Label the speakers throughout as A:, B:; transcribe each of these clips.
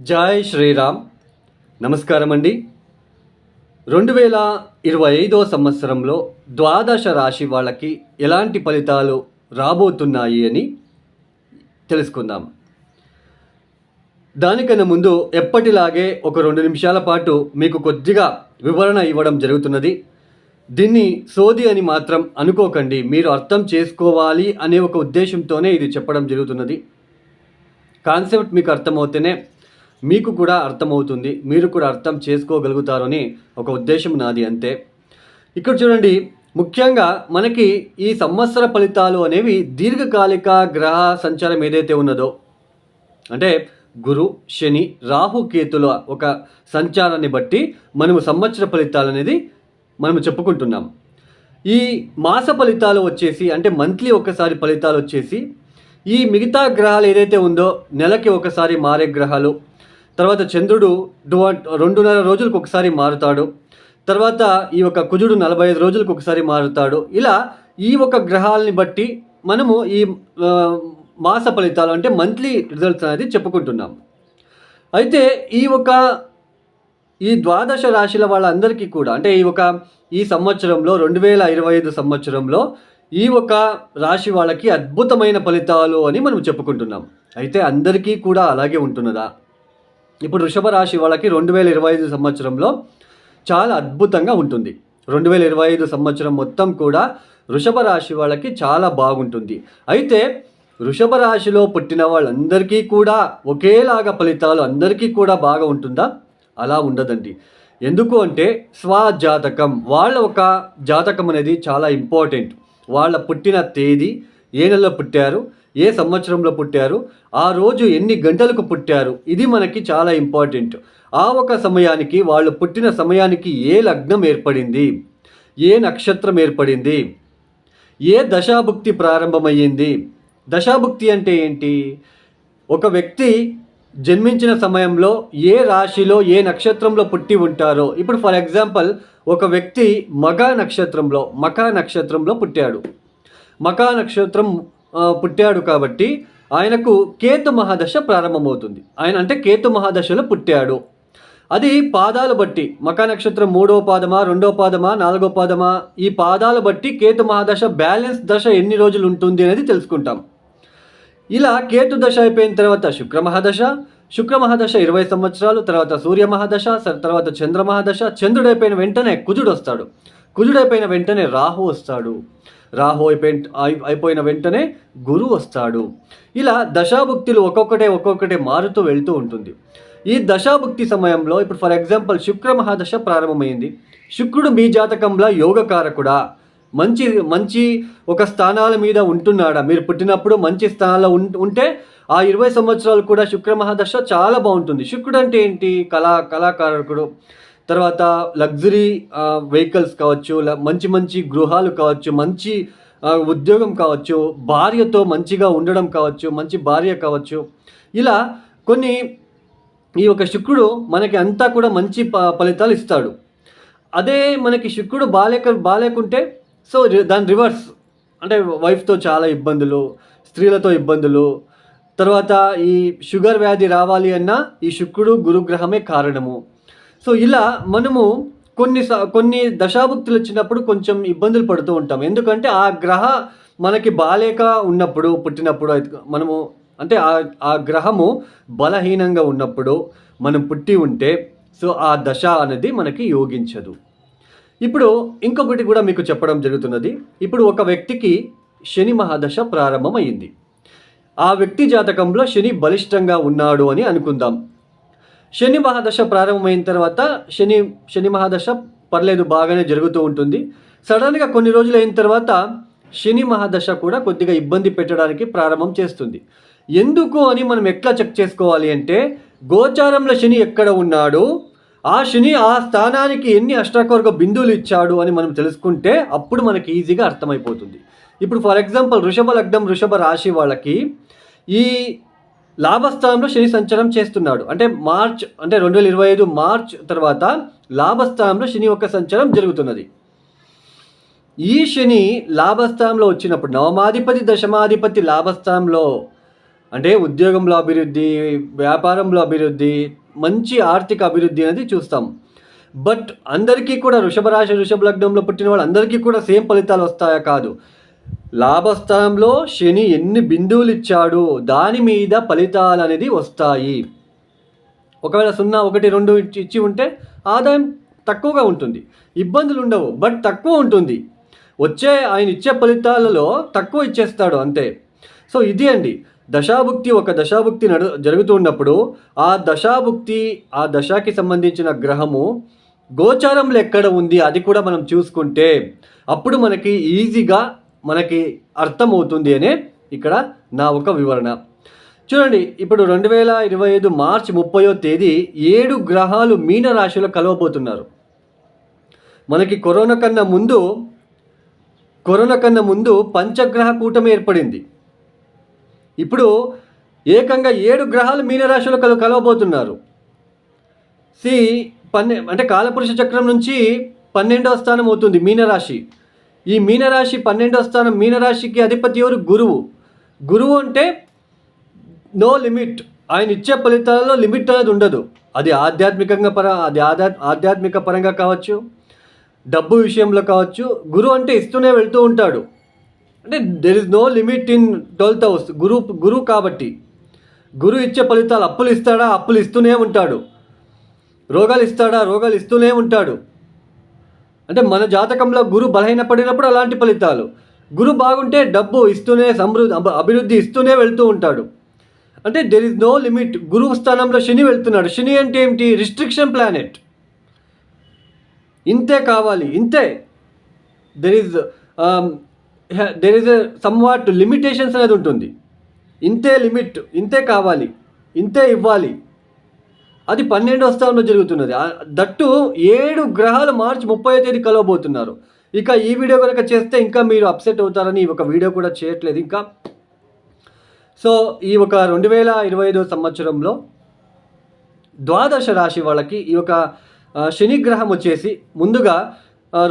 A: జై శ్రీరామ్. నమస్కారం అండి. 2025 సంవత్సరంలో ద్వాదశ రాశి వాళ్ళకి ఎలాంటి ఫలితాలు రాబోతున్నాయి అని తెలుసుకుందాం. దానికన్నా ముందు ఎప్పటిలాగే ఒక 2 నిమిషాల పాటు మీకు కొద్దిగా వివరణ ఇవ్వడం జరుగుతున్నది. దీన్ని సోది అని మాత్రం అనుకోకండి. మీరు అర్థం చేసుకోవాలి అనే ఒక ఉద్దేశంతోనే ఇది చెప్పడం జరుగుతున్నది. కాన్సెప్ట్ మీకు అర్థమవుతేనే మీకు కూడా అర్థమవుతుంది, మీరు కూడా అర్థం చేసుకోగలుగుతారని ఒక ఉద్దేశం నాది, అంతే. ఇక్కడ చూడండి, ముఖ్యంగా మనకి ఈ సంవత్సర ఫలితాలు అనేవి దీర్ఘకాలిక గ్రహ సంచారం ఏదైతే ఉన్నదో, అంటే గురు, శని, రాహు, కేతుల ఒక సంచారాన్ని బట్టి మనము సంవత్సర ఫలితాలు అనేది మనము చెప్పుకుంటున్నాం. ఈ మాస ఫలితాలు వచ్చేసి, అంటే మంత్లీ ఒకసారి ఫలితాలు వచ్చేసి, ఈ మిగతా గ్రహాలు ఏదైతే ఉందో నెలకి ఒకసారి మారే గ్రహాలు, తర్వాత చంద్రుడు 2.5 రోజులకు ఒకసారి మారుతాడు, తర్వాత ఈ యొక్క కుజుడు 45 రోజులకు ఒకసారి మారుతాడు. ఇలా ఈ ఒక గ్రహాలని బట్టి మనము ఈ మాస ఫలితాలు అంటే మంత్లీ రిజల్ట్స్ అనేది చెప్పుకుంటున్నాం. అయితే ఈ ద్వాదశ రాశుల వాళ్ళందరికీ కూడా, అంటే ఈ సంవత్సరంలో 2025 సంవత్సరంలో ఈ ఒక రాశి వాళ్ళకి అద్భుతమైన ఫలితాలు అని మనం చెప్పుకుంటున్నాం. అయితే అందరికీ కూడా అలాగే ఉంటున్నదా? ఇప్పుడు వృషభ రాశి వాళ్ళకి 2025 సంవత్సరంలో చాలా అద్భుతంగా ఉంటుంది. 2025 సంవత్సరం మొత్తం కూడా వృషభ రాశి వాళ్ళకి చాలా బాగుంటుంది. అయితే వృషభ రాశిలో పుట్టిన వాళ్ళందరికీ కూడా ఒకేలాగా ఫలితాలు అందరికీ కూడా బాగా ఉంటుందా? అలా ఉండదండి. ఎందుకు అంటే స్వజాతకం, వాళ్ళ ఒక జాతకం అనేది చాలా ఇంపార్టెంట్. వాళ్ళ పుట్టిన తేదీ, ఏ నెలలో పుట్టారు, ఏ సంవత్సరంలో పుట్టారు, ఆ రోజు ఎన్ని గంటలకు పుట్టారు, ఇది మనకి చాలా ఇంపార్టెంట్. ఆ ఒక సమయానికి, వాళ్ళు పుట్టిన సమయానికి ఏ లగ్నం ఏర్పడింది, ఏ నక్షత్రం ఏర్పడింది, ఏ దశాభుక్తి ప్రారంభమయ్యింది. దశాభుక్తి అంటే ఏంటి? ఒక వ్యక్తి జన్మించిన సమయంలో ఏ రాశిలో ఏ నక్షత్రంలో పుట్టి ఉంటారో, ఇప్పుడు ఫర్ ఎగ్జాంపుల్ ఒక వ్యక్తి మఖా నక్షత్రంలో పుట్టాడు. మఖా నక్షత్రం పుట్టాడు కాబట్టి ఆయనకు కేతు మహాదశ ప్రారంభమవుతుంది. అంటే కేతు మహాదశలో పుట్టాడు. అది పాదాలు బట్టి, మఖా నక్షత్రం 3వ పాదమా, 2వ పాదమా, 4వ పాదమా, ఈ పాదాలు బట్టి కేతు మహాదశ బ్యాలెన్స్ దశ ఎన్ని రోజులు ఉంటుంది అనేది తెలుసుకుంటాం. ఇలా కేతు దశ అయిపోయిన తర్వాత శుక్ర మహాదశ 20 సంవత్సరాలు, తర్వాత సూర్య మహాదశ, తర్వాత చంద్ర మహాదశ. చంద్రుడు అయిపోయిన వెంటనే కుజుడు వస్తాడు. కుజుడు అయిపోయిన వెంటనే రాహు వస్తాడు. రాహు అయిపోయిన వెంటనే గురువు వస్తాడు. ఇలా దశాభుక్తులు ఒక్కొక్కటే మారుతూ వెళ్తూ ఉంటుంది. ఈ దశాభుక్తి సమయంలో ఇప్పుడు ఫర్ ఎగ్జాంపుల్ శుక్ర మహాదశ ప్రారంభమైంది. శుక్రుడు మీ జాతకంలో యోగకారకుడా? మంచి ఒక స్థానాల మీద ఉంటున్నాడా? మీరు పుట్టినప్పుడు మంచి స్థానాల్లో ఉంటే ఆ 20 సంవత్సరాలు కూడా శుక్ర మహాదశ చాలా బాగుంటుంది. శుక్రుడు అంటే ఏంటి? కళాకారకుడు. తర్వాత లగ్జరీ వెహికల్స్ కావచ్చు, మంచి గృహాలు కావచ్చు, మంచి ఉద్యోగం కావచ్చు, భార్యతో మంచిగా ఉండడం కావచ్చు, మంచి భార్య కావచ్చు. ఇలా కొన్ని ఈ యొక్క శుక్రుడు మనకి అంతా కూడా మంచి ఫలితాలు ఇస్తాడు. అదే మనకి శుక్రుడు బాలేకుంటే సో దాని రివర్స్, అంటే వైఫ్తో చాలా ఇబ్బందులు, స్త్రీలతో ఇబ్బందులు, తర్వాత ఈ షుగర్ వ్యాధి రావాలి అన్నా ఈ శుక్రుడు గురుగ్రహమే కారణము. సో ఇలా మనము కొన్ని దశాభుక్తులు వచ్చినప్పుడు కొంచెం ఇబ్బందులు పడుతూ ఉంటాం. ఎందుకంటే ఆ గ్రహ మనకి బాలేక ఉన్నప్పుడు, పుట్టినప్పుడు మనము, అంటే ఆ గ్రహము బలహీనంగా ఉన్నప్పుడు మనం పుట్టి ఉంటే సో ఆ దశ అనేది మనకి యోగించదు. ఇప్పుడు ఇంకొకటి కూడా మీకు చెప్పడం జరుగుతున్నది. ఇప్పుడు ఒక వ్యక్తికి శని మహాదశ ప్రారంభమైంది. ఆ వ్యక్తి జాతకంలో శని బలిష్టంగా ఉన్నాడు అని అనుకుందాం. శని మహాదశ ప్రారంభమైన తర్వాత శని మహాదశ పర్లేదు, బాగానే జరుగుతూ ఉంటుంది. సడన్గా కొన్ని రోజులు అయిన తర్వాత శని మహాదశ కూడా కొద్దిగా ఇబ్బంది పెట్టడానికి ప్రారంభం చేస్తుంది. ఎందుకు అని మనం ఎట్లా చెక్ చేసుకోవాలి అంటే, గోచారంలో శని ఎక్కడ ఉన్నాడు, ఆ శని ఆ స్థానానికి ఎన్ని అష్టకవర్గ బిందువులు ఇచ్చాడు అని మనం తెలుసుకుంటే అప్పుడు మనకి ఈజీగా అర్థమైపోతుంది. ఇప్పుడు ఫర్ ఎగ్జాంపుల్ వృషభ లగ్నం, వృషభ రాశి వాళ్ళకి ఈ లాభస్థానంలో శని సంచారం చేస్తున్నాడు. అంటే 2025 మార్చ్ తర్వాత లాభస్థానంలో శని యొక్క సంచారం జరుగుతున్నది. ఈ శని లాభస్థానంలో వచ్చినప్పుడు, నవమాధిపతి దశమాధిపతి లాభస్థానంలో అంటే ఉద్యోగంలో అభివృద్ధి, వ్యాపారంలో అభివృద్ధి, మంచి ఆర్థిక అభివృద్ధి అనేది చూస్తాం. బట్ అందరికీ కూడా వృషభ రాశి, వృషభ లగ్నంలో పుట్టిన వాళ్ళందరికీ కూడా సేమ్ ఫలితాలు వస్తాయా? కాదు. లాభస్థానంలో శని ఎన్ని బిందువులు ఇచ్చాడు దాని మీద ఫలితాలు అనేది వస్తాయి. ఒకవేళ 0, 1, 2 ఇచ్చి ఉంటే ఆదాయం తక్కువగా ఉంటుంది, ఇబ్బందులు ఉండవు, బట్ తక్కువ ఉంటుంది. ఆయన ఇచ్చే ఫలితాలలో తక్కువ ఇచ్చేస్తాడు అంతే. సో ఇది అండి దశాభుక్తి. ఒక దశాభుక్తి జరుగుతున్నప్పుడు ఆ దశాభుక్తి, ఆ దశకి సంబంధించిన గ్రహము గోచారంలో ఎక్కడ ఉంది అది కూడా మనం చూసుకుంటే అప్పుడు మనకి ఈజీగా అర్థమవుతుంది అనే ఇక్కడ నా ఒక వివరణ. చూడండి, ఇప్పుడు 2025 మార్చి 30వ తేదీ 7 గ్రహాలు మీన రాశిలో కలవబోతున్నారు. మనకి కరోనా కన్నా ముందు పంచగ్రహ కూటమి ఏర్పడింది. ఇప్పుడు ఏకంగా 7 గ్రహాలు మీనరాశిలో కలవబోతున్నారు. అంటే కాలపురుష చక్రం నుంచి 12వ స్థానం అవుతుంది మీనరాశి. ఈ మీనరాశి 12వ స్థానం. మీనరాశికి అధిపతి ఎవరు? గురువు అంటే నో లిమిట్. ఆయన ఇచ్చే ఫలితాలలో లిమిట్ అనేది ఉండదు. అది ఆధ్యాత్మిక పరంగా కావచ్చు, డబ్బు విషయంలో కావచ్చు. గురువు అంటే ఇస్తూనే వెళ్తూ ఉంటాడు. అంటే there is no limit in 12th house. గురువు కాబట్టి గురువు ఇచ్చే ఫలితాలు. అప్పులు ఇస్తాడా? అప్పులు ఇస్తూనే ఉంటాడు. రోగాలు ఇస్తాడా? రోగాలు ఇస్తూనే ఉంటాడు. అంటే మన జాతకంలో గురువు బలహీనపడినప్పుడు అలాంటి ఫలితాలు. గురువు బాగుంటే డబ్బు ఇస్తూనే, అభివృద్ధి ఇస్తూనే వెళ్తూ ఉంటాడు. అంటే దెర్ ఇస్ నో లిమిట్. గురువు స్థానంలో శని వెళ్తున్నాడు. శని అంటే ఏమిటి? Restriction planet. ఇంతే కావాలి, ఇంతే. దెర్ ఇస్ సమ్వాట్ లిమిటేషన్స్ అనేది ఉంటుంది. ఇంతే లిమిట్, ఇంతే కావాలి, ఇంతే ఇవ్వాలి. అది 12వ స్థానంలో జరుగుతున్నది. దట్టు 7 గ్రహాలు మార్చి 30వ తేదీ కలవబోతున్నారు. ఇక ఈ వీడియో కనుక చేస్తే ఇంకా మీరు అప్సెట్ అవుతారని ఈ ఒక వీడియో కూడా చేయట్లేదు ఇంకా. సో ఈ ఒక 2025 సంవత్సరంలో ద్వాదశ రాశి వాళ్ళకి ఈ ఒక శని గ్రహం వచ్చేసి ముందుగా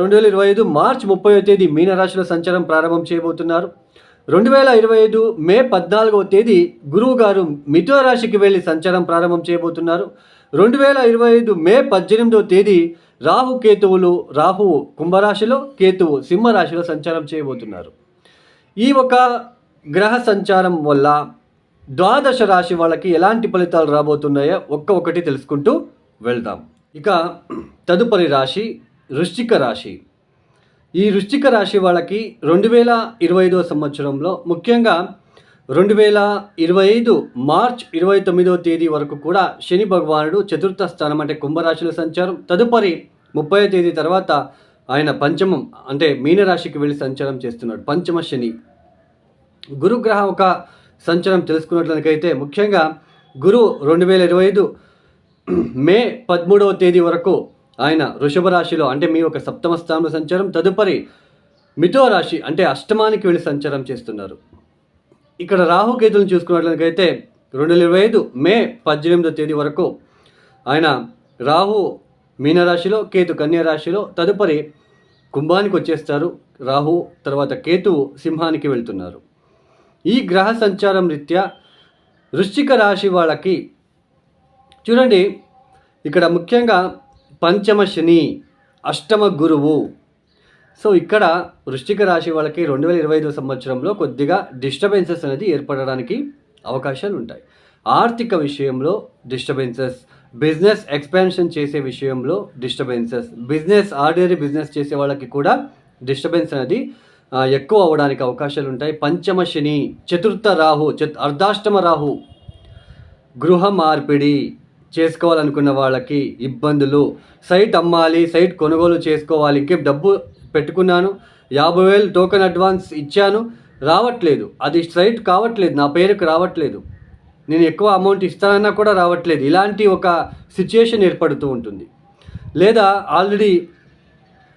A: 2025 మార్చి 30వ తేదీ మీనరాశిలో సంచారం ప్రారంభం చేయబోతున్నారు. 2025 మే 14వ తేదీ గురువు గారు మిథున రాశికి వెళ్ళి సంచారం ప్రారంభం చేయబోతున్నారు. 2025 మే 18వ తేదీ రాహువు కుంభరాశిలో, కేతువు సింహరాశిలో సంచారం చేయబోతున్నారు. ఈ ఒక గ్రహ సంచారం వల్ల ద్వాదశ రాశి వాళ్ళకి ఎలాంటి ఫలితాలు రాబోతున్నాయో ఒక్కొక్కటి తెలుసుకుంటూ వెళ్దాం. ఇక తదుపరి రాశి వృశ్చిక రాశి. ఈ వృశ్చిక రాశి వాళ్ళకి 2025 సంవత్సరంలో ముఖ్యంగా 2025 మార్చ్ 29వ తేదీ వరకు కూడా శని భగవానుడు చతుర్థ స్థానం అంటే కుంభరాశిలో సంచారం. తదుపరి 30వ తేదీ తర్వాత ఆయన పంచమం అంటే మీనరాశికి వెళ్ళి సంచారం చేస్తున్నాడు. పంచమ శని. గురుగ్రహం ఒక సంచారం తెలుసుకున్నట్లయితే ముఖ్యంగా గురువు 2025 మే 13వ తేదీ వరకు ఆయన వృషభ రాశిలో అంటే మీ ఒక సప్తమ స్థానంలో సంచారం. తదుపరి మిథున రాశి అంటే అష్టమానికి వెళ్ళి సంచారం చేస్తున్నారు. ఇక్కడ రాహుకేతులను చూసుకున్నట్లయితే 2025 మే 18వ తేదీ వరకు ఆయన రాహు మీనరాశిలో, కేతు కన్యా రాశిలో, తదుపరి కుంభానికి వచ్చేస్తారు రాహు. తర్వాత కేతువు సింహానికి వెళ్తున్నారు. ఈ గ్రహ సంచారం రీత్యా వృశ్చిక రాశి వాళ్ళకి చూడండి ఇక్కడ ముఖ్యంగా పంచమ శని, అష్టమ గురువు. సో ఇక్కడ వృశ్చిక రాశి వాళ్ళకి 2025 సంవత్సరంలో కొద్దిగా డిస్టర్బెన్సెస్ అనేది ఏర్పడడానికి అవకాశాలు ఉంటాయి. ఆర్థిక విషయంలో డిస్టర్బెన్సెస్, బిజినెస్ ఎక్స్పాన్షన్ చేసే విషయంలో డిస్టర్బెన్సెస్, ఆర్డినరీ బిజినెస్ చేసే వాళ్ళకి కూడా డిస్టర్బెన్స్ అనేది ఎక్కువ అవ్వడానికి అవకాశాలు ఉంటాయి. పంచమ శని, చతుర్థ రాహు, అర్ధాష్టమ రాహు, గృహ మార్పిడి చేసుకోవాలనుకున్న వాళ్ళకి ఇబ్బందులు. సైట్ అమ్మాలి, సైట్ కొనుగోలు చేసుకోవాలి, ఇంకేం డబ్బు పెట్టుకున్నాను, 50,000 టోకెన్ అడ్వాన్స్ ఇచ్చాను, రావట్లేదు, అది సైట్ కావట్లేదు, నా పేరుకు రావట్లేదు, నేను ఎక్కువ అమౌంట్ ఇస్తానన్నా కూడా రావట్లేదు. ఇలాంటి ఒక సిచ్యుయేషన్ ఏర్పడుతూ ఉంటుంది. లేదా ఆల్రెడీ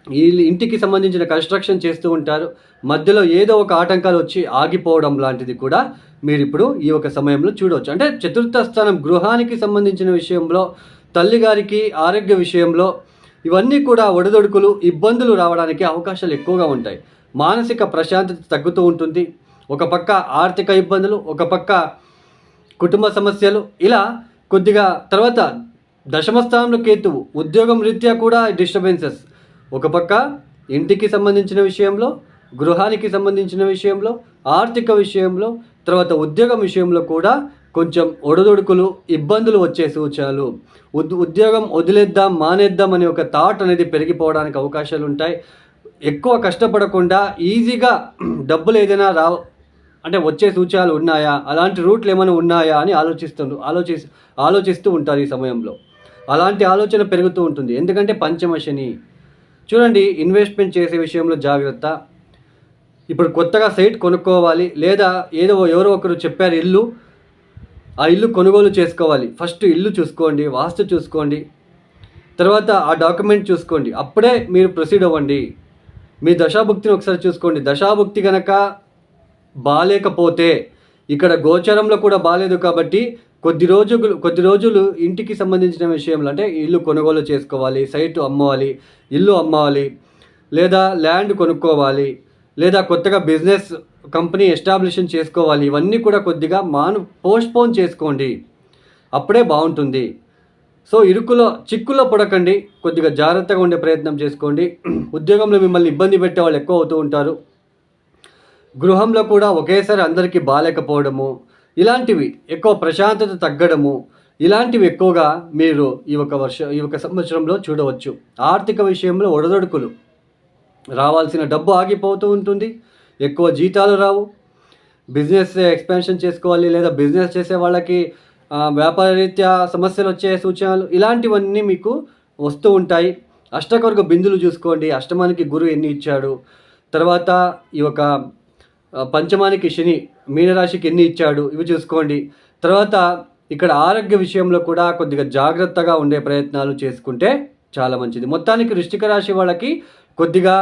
A: ఈ ఇంటికి సంబంధించిన కన్స్ట్రక్షన్ చేస్తూ ఉంటారు, మధ్యలో ఏదో ఒక ఆటంకాలు వచ్చి ఆగిపోవడం లాంటిది కూడా మీరు ఇప్పుడు ఈ ఒక సమయంలో చూడవచ్చు. అంటే చతుర్థ స్థానం గృహానికి సంబంధించిన విషయంలో, తల్లిగారికి ఆరోగ్య విషయంలో ఇవన్నీ కూడా ఒడిదొడుకులు, ఇబ్బందులు రావడానికి అవకాశాలు ఎక్కువగా ఉంటాయి. మానసిక ప్రశాంతత తగ్గుతూ ఉంటుంది. ఒక పక్క ఆర్థిక ఇబ్బందులు, ఒక పక్క కుటుంబ సమస్యలు ఇలా కొద్దిగా. తర్వాత దశమ స్థానంలో కేతువు, ఉద్యోగం రీత్యా కూడా డిస్టర్బెన్సెస్. ఒక పక్క ఇంటికి సంబంధించిన విషయంలో, గృహానికి సంబంధించిన విషయంలో, ఆర్థిక విషయంలో, తర్వాత ఉద్యోగం విషయంలో కూడా కొంచెం ఒడిదుడుకులు, ఇబ్బందులు వచ్చే సూచనలు. ఉద్యోగం వదిలేద్దాం, మానేద్దాం అనే ఒక థాట్ అనేది పెరిగిపోవడానికి అవకాశాలు ఉంటాయి. ఎక్కువ కష్టపడకుండా ఈజీగా డబ్బులు ఏదైనా అంటే వచ్చే సూచనలు ఉన్నాయా, అలాంటి రూట్లు ఏమైనా ఉన్నాయా అని ఆలోచిస్తూ ఉంటారు ఈ సమయంలో. అలాంటి ఆలోచన పెరుగుతూ ఉంటుంది. ఎందుకంటే పంచమ శని. చూడండి, ఇన్వెస్ట్మెంట్ చేసే విషయంలో జాగ్రత్త. ఇప్పుడు కొత్తగా సైట్ కొనుక్కోవాలి, లేదా ఎవరో ఒకరు చెప్పారు ఆ ఇల్లు కొనుగోలు చేసుకోవాలి. ఫస్ట్ ఇల్లు చూసుకోండి, వాస్తు చూసుకోండి, తర్వాత ఆ డాక్యుమెంట్ చూసుకోండి, అప్పుడే మీరు ప్రొసీడ్ అవ్వండి. మీ దశాభుక్తిని ఒకసారి చూసుకోండి. దశాభుక్తి కనుక బాలేకపోతే, ఇక్కడ గోచరంలో కూడా బాలేదు కాబట్టి కొద్ది రోజులు ఇంటికి సంబంధించిన విషయంలో, అంటే ఇల్లు కొనుగోలు చేసుకోవాలి, సైటు అమ్మాలి, ఇల్లు అమ్మాలి, లేదా ల్యాండ్ కొనుక్కోవాలి, లేదా కొత్తగా బిజినెస్ కంపెనీ ఎస్టాబ్లిషన్ చేసుకోవాలి. ఇవన్నీ కూడా కొద్దిగా పోస్ట్పోన్ చేసుకోండి, అప్పుడే బాగుంటుంది. సో చిక్కులో పడకండి, కొద్దిగా జాగ్రత్తగా ఉండే ప్రయత్నం చేసుకోండి. ఉద్యోగంలో మిమ్మల్ని ఇబ్బంది పెట్టే వాళ్ళు ఎక్కువ అవుతూ ఉంటారు. గృహంలో కూడా ఒకేసారి అందరికీ బాగాలేకపోవడము, ఇలాంటివి ఎక్కువ, ప్రశాంతత తగ్గడము, ఇలాంటివి ఎక్కువగా మీరు ఈ ఒక సంవత్సరంలో చూడవచ్చు. ఆర్థిక విషయంలో ఒడదొడుకులు, రావాల్సిన డబ్బు ఆగిపోతూ ఉంటుంది, ఎక్కువ జీతాలు రావు, బిజినెస్ ఎక్స్పాన్షన్ చేసుకోవాలి, లేదా బిజినెస్ చేసే వాళ్ళకి వ్యాపార రీత్యా సమస్యలు వచ్చే సూచనలు, ఇలాంటివన్నీ మీకు వస్తూ ఉంటాయి. అష్టకవర్గ బిందులు చూసుకోండి. అష్టమానికి గురువు ఎన్ని ఇచ్చాడు, తర్వాత ఈ ఒక పంచమానికి శని మీనరాశికి ఎన్ని ఇచ్చాడు, ఇవి చూసుకోండి. తర్వాత ఇక్కడ ఆరోగ్య విషయంలో కూడా కొద్దిగా జాగ్రత్తగా ఉండే ప్రయత్నాలు చేసుకుంటే చాలా మంచిది. మొత్తానికి వృశ్చిక రాశి వాళ్ళకి కొద్దిగా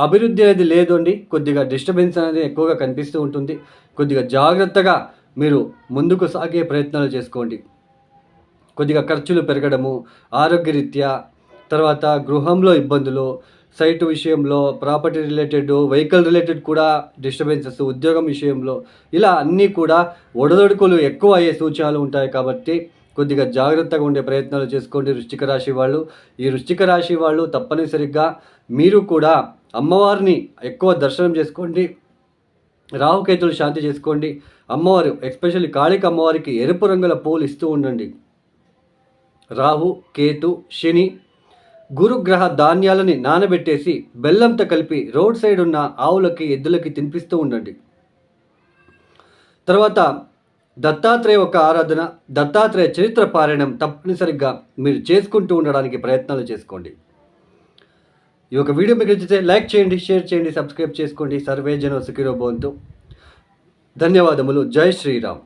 A: అభివృద్ధి అనేది లేదు అండి, కొద్దిగా డిస్టర్బెన్స్ అనేది ఎక్కువగా కనిపిస్తూ ఉంటుంది. కొద్దిగా జాగ్రత్తగా మీరు ముందుకు సాగే ప్రయత్నాలు చేసుకోండి. కొద్దిగా ఖర్చులు పెరగడము, ఆరోగ్యరీత్యా, తర్వాత గృహంలో ఇబ్బందులు, సైటు విషయంలో, ప్రాపర్టీ రిలేటెడ్, వెహికల్ రిలేటెడ్ కూడా డిస్టర్బెన్సెస్, ఉద్యోగం విషయంలో, ఇలా అన్నీ కూడా ఒడదొడుకులు ఎక్కువ అయ్యే సూచనలు ఉంటాయి. కాబట్టి కొద్దిగా జాగ్రత్తగా ఉండే ప్రయత్నాలు చేసుకోండి వృశ్చిక రాశి వాళ్ళు. ఈ వృశ్చిక రాశి వాళ్ళు తప్పనిసరిగా మీరు కూడా అమ్మవారిని ఎక్కువ దర్శనం చేసుకోండి, రాహుకేతులు శాంతి చేసుకోండి. అమ్మవారు ఎస్పెషల్లీ కాళిక అమ్మవారికి ఎరుపు రంగుల పూలు ఇస్తూ ఉండండి. రాహు, కేతు, శని, గురుగ్రహ ధాన్యాలని నానబెట్టేసి బెల్లంతో కలిపి రోడ్ సైడ్ ఉన్న ఆవులకి, ఎద్దులకి తినిపిస్తూ ఉండండి. తర్వాత దత్తాత్రేయ ఒక ఆరాధన, దత్తాత్రేయ చరిత్ర పారాయణం తప్పనిసరిగా మీరు చేసుకుంటూ ఉండడానికి ప్రయత్నాలు చేసుకోండి. ఈ ఒక వీడియో మీకు నచ్చితే లైక్ చేయండి, షేర్ చేయండి, సబ్స్క్రైబ్ చేసుకోండి. సర్వే జనో సుఖినో భవంతు. ధన్యవాదములు. జై శ్రీరామ్.